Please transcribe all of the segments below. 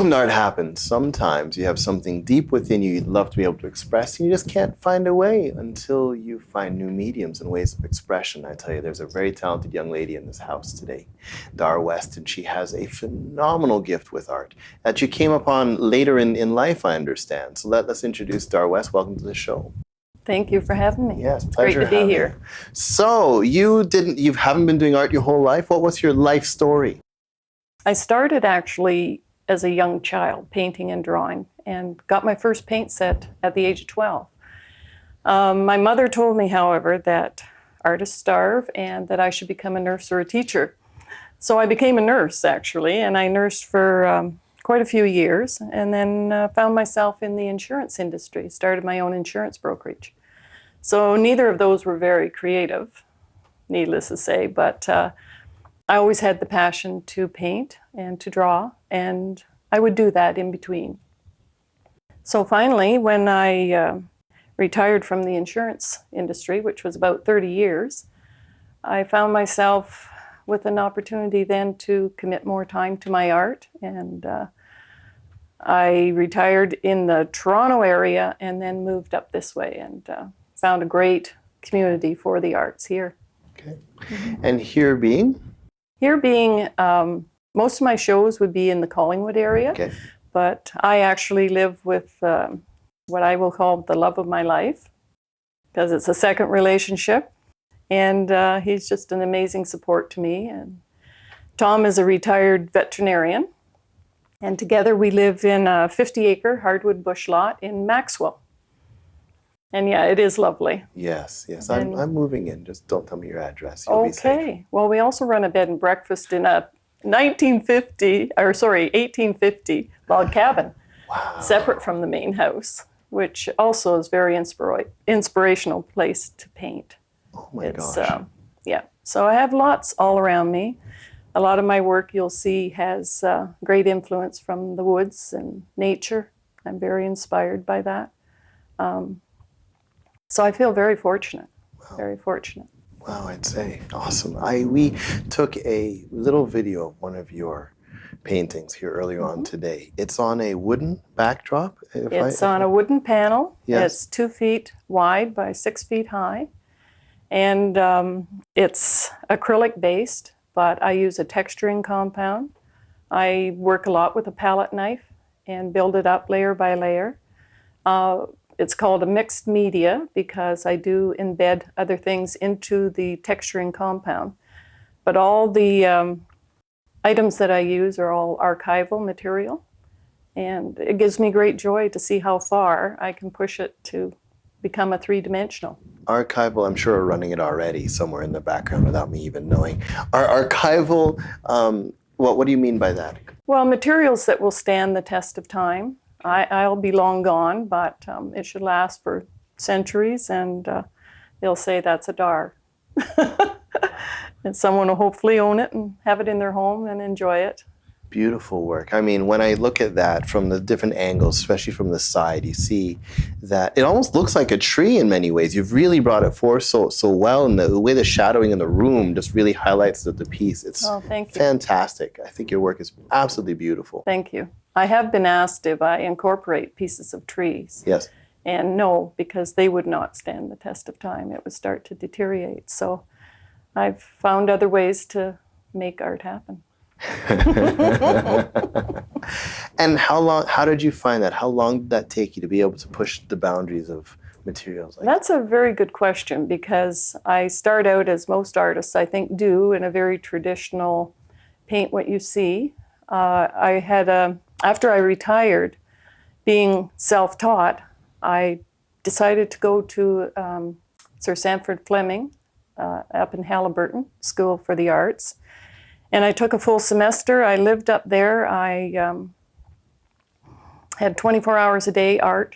Welcome to Art Happens. Sometimes you have something deep within you you'd love to be able to express, and you just can't find a way until you find new mediums and ways of expression. I tell you, there's a very talented young lady in this house today, Dar West, and she has a phenomenal gift with art that you came upon later in life, I understand. So let's introduce Dar West. Welcome to the show. Thank you for having me. Yes, pleasure. Great to be here. So you haven't been doing art your whole life. What was your life story? I started actually as a young child, painting and drawing, and got my first paint set at the age of 12. My mother told me, however, that artists starve and that I should become a nurse or a teacher. So I became a nurse, actually, and I nursed for quite a few years, and then found myself in the insurance industry, started my own insurance brokerage. So neither of those were very creative, needless to say, but I always had the passion to paint and to draw, and I would do that in between. So finally, when I retired from the insurance industry, which was about 30 years, I found myself with an opportunity then to commit more time to my art, and I retired in the Toronto area and then moved up this way and found a great community for the arts here. Okay. Mm-hmm. And here being? Here being, most of my shows would be in the Collingwood area, okay. But I actually live with what I will call the love of my life, because it's a second relationship, and he's just an amazing support to me. And Tom is a retired veterinarian, and together we live in a 50-acre hardwood bush lot in Maxwell. And yeah, it is lovely. Yes. I'm moving in. Just don't tell me your address. You'll be safe. Okay. Well, we also run a bed and breakfast in a 1850 log cabin. Wow. Separate from the main house, which also is very inspirational place to paint. Oh my gosh. Yeah. So I have lots all around me. A lot of my work you'll see has great influence from the woods and nature. I'm very inspired by that. So I feel very fortunate, very fortunate. Wow, I'd say. Awesome. We took a little video of one of your paintings here earlier on today. It's on a wooden backdrop? It's on a wooden panel. Yes. It's 2 feet wide by 6 feet high. And it's acrylic based, but I use a texturing compound. I work a lot with a palette knife and build it up layer by layer. It's called a mixed media because I do embed other things into the texturing compound. But all the items that I use are all archival material. And it gives me great joy to see how far I can push it to become a three-dimensional. Archival, I'm sure are running it already somewhere in the background without me even knowing. Archival, what do you mean by that? Well, materials that will stand the test of time. I'll be long gone, but it should last for centuries, and they'll say that's a Dar. And someone will hopefully own it and have it in their home and enjoy it. Beautiful work. I mean, when I look at that from the different angles, especially from the side, you see that it almost looks like a tree in many ways. You've really brought it forth so well, and the way the shadowing in the room just really highlights the piece. It's thank you. Fantastic. I think your work is absolutely beautiful. Thank you. I have been asked if I incorporate pieces of trees. Yes. And no, because they would not stand the test of time. It would start to deteriorate. So I've found other ways to make art happen. And how did you find that? How long did that take you to be able to push the boundaries of materials like That's a very good question, because I start out, as most artists I think do, in a very traditional paint what you see. After I retired, being self-taught, I decided to go to Sir Sanford Fleming up in Halliburton School for the Arts. And I took a full semester. I lived up there. I had 24 hours a day art,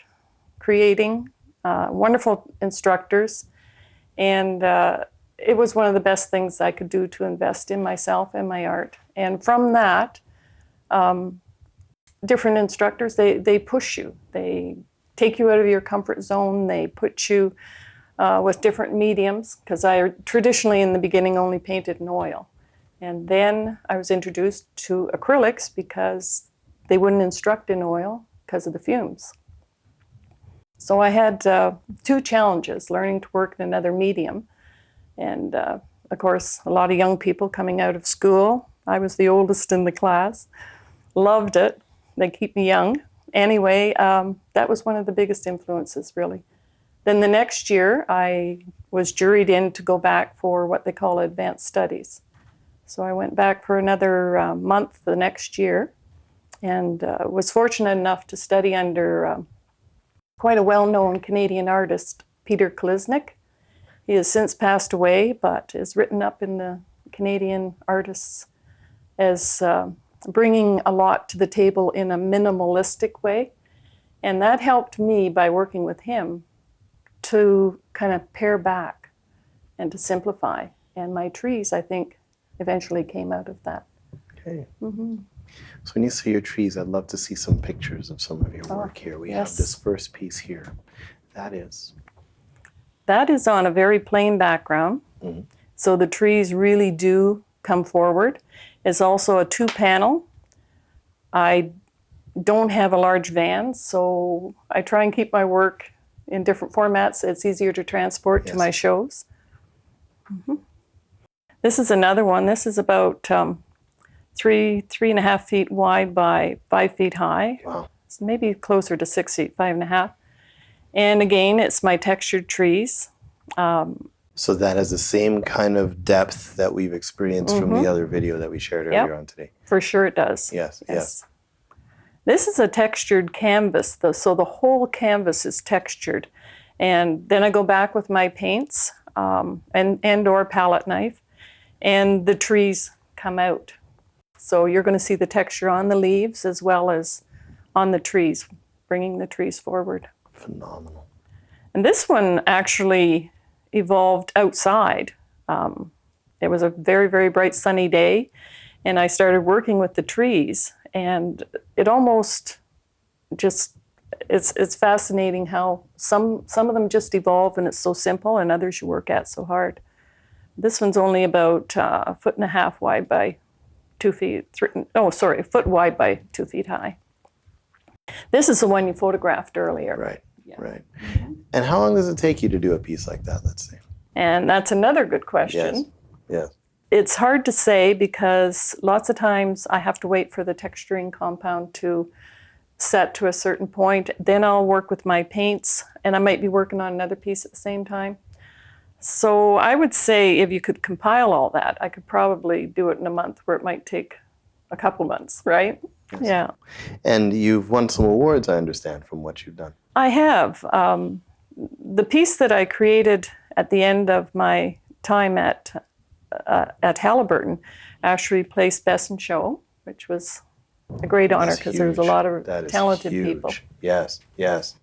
creating, wonderful instructors. And it was one of the best things I could do to invest in myself and my art. And from that, different instructors, they push you. They take you out of your comfort zone. They put you with different mediums, because I traditionally in the beginning only painted in oil. And then I was introduced to acrylics because they wouldn't instruct in oil because of the fumes. So I had two challenges, learning to work in another medium. And of course, a lot of young people coming out of school. I was the oldest in the class. Loved it. They keep me young. Anyway, that was one of the biggest influences, really. Then the next year, I was juried in to go back for what they call advanced studies. So I went back for another month the next year, and was fortunate enough to study under quite a well-known Canadian artist, Peter Klisnik. He has since passed away, but is written up in the Canadian artists as bringing a lot to the table in a minimalistic way. And that helped me, by working with him, to kind of pare back and to simplify. And my trees, I think, eventually came out of that. Okay. Mm-hmm. So when you see your trees, I'd love to see some pictures of some of your work here. We yes. have this first piece here. That is? That is on a very plain background. Mm-hmm. So the trees really do come forward. It's also a 2-panel. I don't have a large van, so I try and keep my work in different formats. It's easier to transport to my shows. Mm-hmm. This is another one. This is about 3.5 feet wide by 5 feet high. Wow. So maybe closer to 6 feet, 5.5. And again, it's my textured trees. So that has the same kind of depth that we've experienced from the other video that we shared earlier on today. For sure it does. Yes, yes. This is a textured canvas, so the whole canvas is textured. And then I go back with my paints and or palette knife, and the trees come out. So you're going to see the texture on the leaves as well as on the trees, bringing the trees forward. Phenomenal. And this one actually evolved outside. It was a very, very bright sunny day, and I started working with the trees, and it almost just, it's fascinating how some of them just evolve and it's so simple, and others you work at so hard. This one's only about 1.5 feet wide by 2 feet, a foot wide by 2 feet high. This is the one you photographed earlier. Right. Right. Mm-hmm. And how long does it take you to do a piece like that, let's say? And that's another good question. Yes. Yes. It's hard to say because lots of times I have to wait for the texturing compound to set to a certain point. Then I'll work with my paints, and I might be working on another piece at the same time. So I would say if you could compile all that, I could probably do it in a month, where it might take a couple months, right? Yes. Yeah. And you've won some awards, I understand, from what you've done. I have. The piece that I created at the end of my time at Halliburton actually placed Best in Show, which was a great honor because there was a lot of talented people. Yes, yes.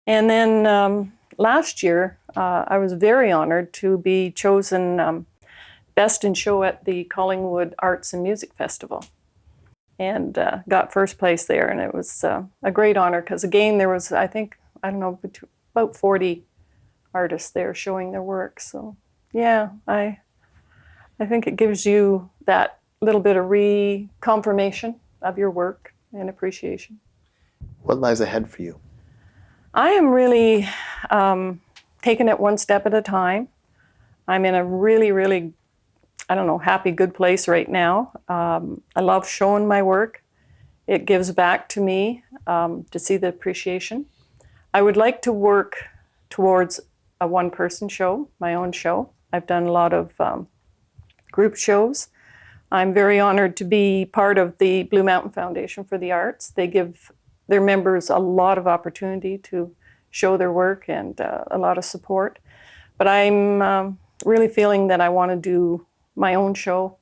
And then last year, I was very honored to be chosen Best in Show at the Collingwood Arts and Music Festival, and got first place there. And it was a great honor because, again, there was, about 40 artists there showing their work. So, yeah, I think it gives you that little bit of reconfirmation of your work and appreciation. What lies ahead for you? I am really taking it one step at a time. I'm in a really, really, happy, good place right now. I love showing my work. It gives back to me to see the appreciation. I would like to work towards a one-person show, my own show. I've done a lot of group shows. I'm very honored to be part of the Blue Mountain Foundation for the Arts. They give their members a lot of opportunity to show their work and a lot of support. But I'm really feeling that I want to do my own show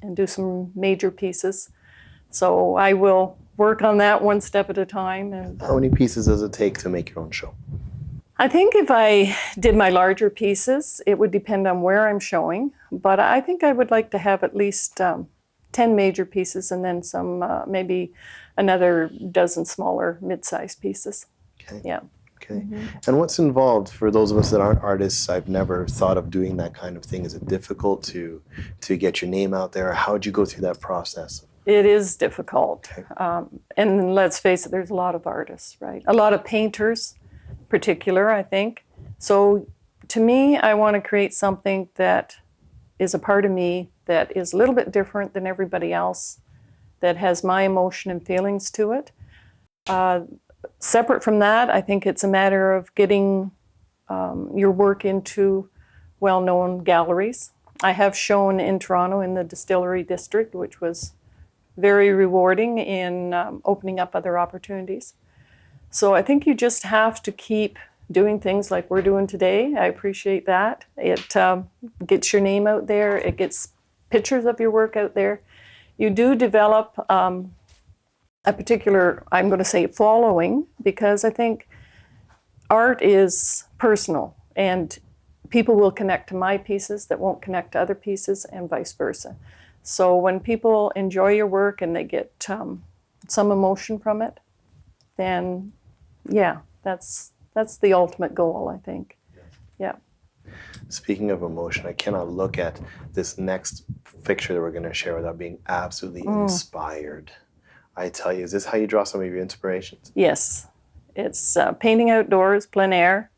and do some major pieces. So I will work on that one step at a time. And how many pieces does it take to make your own show? I think if I did my larger pieces, it would depend on where I'm showing. But I think I would like to have at least 10 major pieces and then some, maybe another dozen smaller mid-sized pieces. Okay. Yeah. Okay. Mm-hmm. And what's involved for those of us that aren't artists? I've never thought of doing that kind of thing. Is it difficult to get your name out there? How would you go through that process? It is difficult. Okay. And let's face it, there's a lot of artists, right? A lot of painters, particular, I think. So to me, I want to create something that is a part of me that is a little bit different than everybody else, that has my emotion and feelings to it. Separate from that, I think it's a matter of getting your work into well-known galleries. I have shown in Toronto in the Distillery District, which was very rewarding in opening up other opportunities. So I think you just have to keep doing things like we're doing today. I appreciate that. It gets your name out there. It gets pictures of your work out there. You do develop a particular, I'm going to say, following, because I think art is personal, and people will connect to my pieces that won't connect to other pieces, and vice versa. So when people enjoy your work and they get some emotion from it, then yeah, that's the ultimate goal, I think. Yeah. Speaking of emotion, I cannot look at this next picture that we're going to share without being absolutely inspired. I tell you, is this how you draw some of your inspirations? Yes. It's painting outdoors, plein air.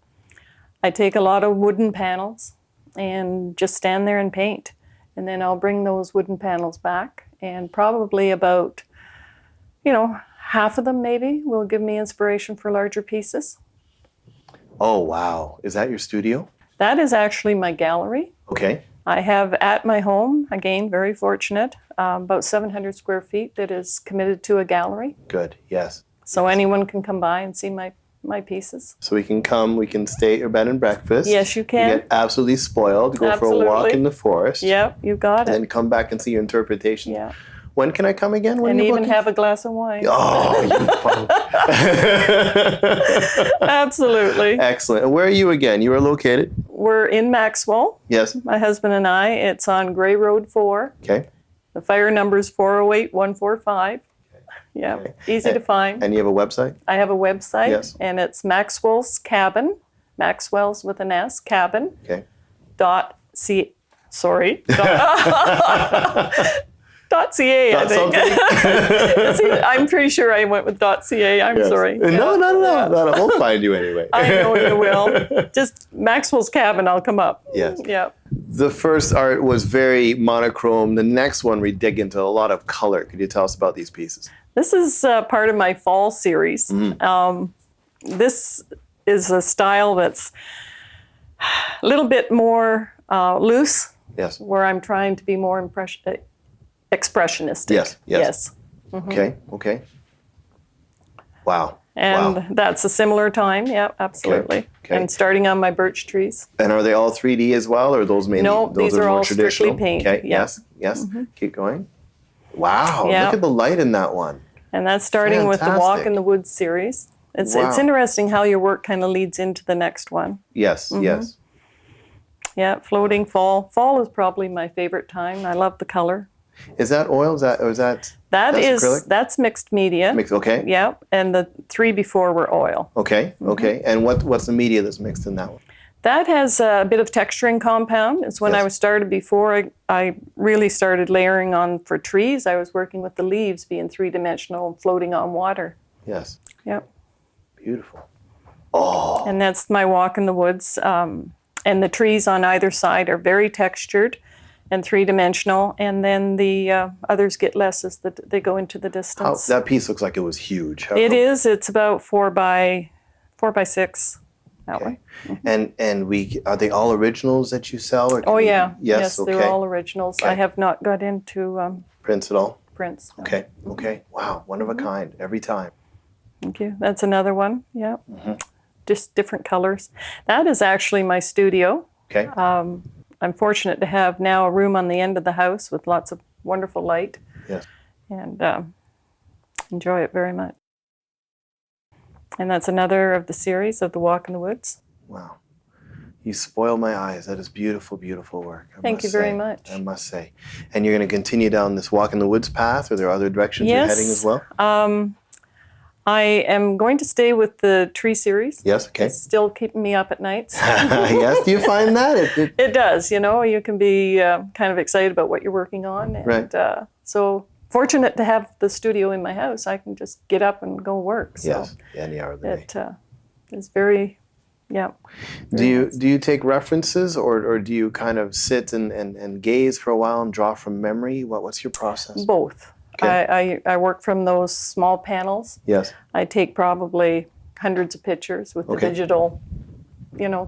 I take a lot of wooden panels and just stand there and paint. And then I'll bring those wooden panels back, and probably about, half of them maybe will give me inspiration for larger pieces. Oh, wow. Is that your studio? That is actually my gallery. Okay. I have at my home, again, very fortunate, about 700 square feet that is committed to a gallery. Good, yes. So anyone can come by and see my pieces. So we can come, we can stay at your bed and breakfast. Yes, you can. Get absolutely spoiled, go for a walk Absolutely. in the forest. Yep, you got And it. then come back and see your interpretation. Yeah. When can I come again? When And are you even booking? have a glass of wine. Oh, you punk. Absolutely. Excellent. And where are you again? You are located? We're in Maxwell, Yes. my husband and I. It's on Gray Road 4. Okay. The fire number is 408-145. Yeah, Okay. easy to find. And you have a website? I have a website, Yes. and it's Maxwell's Cabin, Maxwell's with an S, cabin, Okay. .ca, .ca, I Dot think. See, I'm pretty sure I went with .ca, I'm Yes. sorry. No, Yeah. no. We'll find you anyway. I know you will. Just Maxwell's Cabin, I'll come up. Yes. Yeah. The first art was very monochrome. The next one, we dig into a lot of color. Could you tell us about these pieces? This is part of my fall series. This is a style that's a little bit more loose, Yes. where I'm trying to be more expressionistic. Yes. Okay. Wow. And wow. that's a similar time. Yeah, absolutely. Okay. And starting on my birch trees. And are they all 3D as well, or are those mainly? No, those these are more all strictly traditional? paint. Okay. Yeah. Yes. Keep going. Wow. Yeah. Look at the light in that one. And that's starting with the Walk Fantastic. in the Woods series. It's Wow. interesting how your work kind of leads into the next one. Yes. Yes. Yeah, floating fall. Fall is probably my favorite time. I love the color. Is that oil? Is that That's acrylic? that's mixed media. Mixed. Okay. Yeah, and the 3 before were oil. Okay. Okay. And what's the media that's mixed in that one? That has a bit of texturing compound. It's when Yes. I was started before I really started layering on for trees. I was working with the leaves being 3-dimensional and floating on water. Yes. Yep. Beautiful. Oh. And that's my Walk in the Woods. And the trees on either side are very textured and 3-dimensional. And then the others get less as they go into the distance. That piece looks like it was huge. It is. It's about 4 by 6 that way. And are they all originals that you sell? Or can Oh we- yeah. Yes. Okay. They're all originals. Okay. I have not got into Prints at all? prints. No. Okay. Okay. Wow. One of a kind every time. Thank you. That's another one. Yeah. Just different colors. That is actually my studio. Okay. I'm fortunate to have now a room on the end of the house with lots of wonderful light. Yes. And enjoy it very much. And that's another of the series of the Walk in the Woods. Wow. You spoil my eyes. That is beautiful, beautiful work. Thank you very much. I must say. And you're going to continue down this Walk in the Woods path, or there are other directions you're heading as well? I am going to stay with the tree series. Yes. Okay. It's still keeping me up at nights. Yes. Do you find that? It does, you can be kind of excited about what you're working on. And Right. so fortunate to have the studio in my house. I can just get up and go work. So Yes, any hour of the day. it is very, yeah. Do you take references, or do you kind of sit and gaze for a while and draw from memory? What's your process? Both. Okay. I work from those small panels. Yes. I take probably hundreds of pictures with the digital,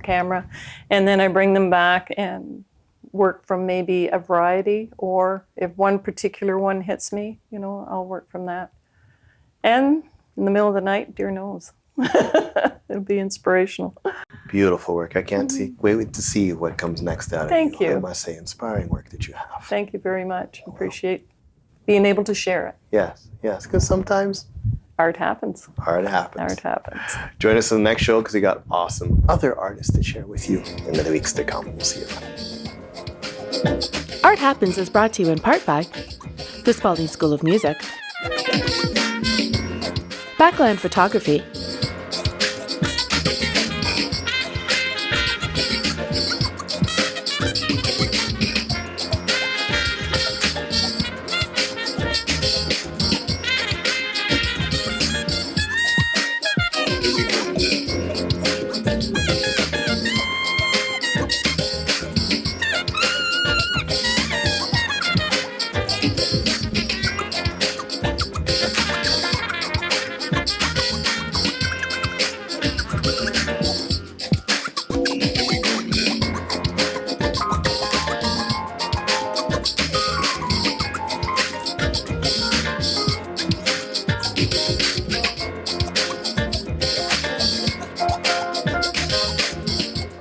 camera, and then I bring them back and work from maybe a variety, or if one particular one hits me, I'll work from that. And in the middle of the night, dear knows, it'll be inspirational. Beautiful work. I can't wait to see what comes next out of you. Thank you. I must say, inspiring work that you have. Thank you very much. Appreciate being able to share it. Yes, because sometimes Art happens. art happens. Art happens. Join us in the next show because we got awesome other artists to share with you in the weeks to come. We'll see you then. Art Happens is brought to you in part by the Spalding School of Music, Backland Photography,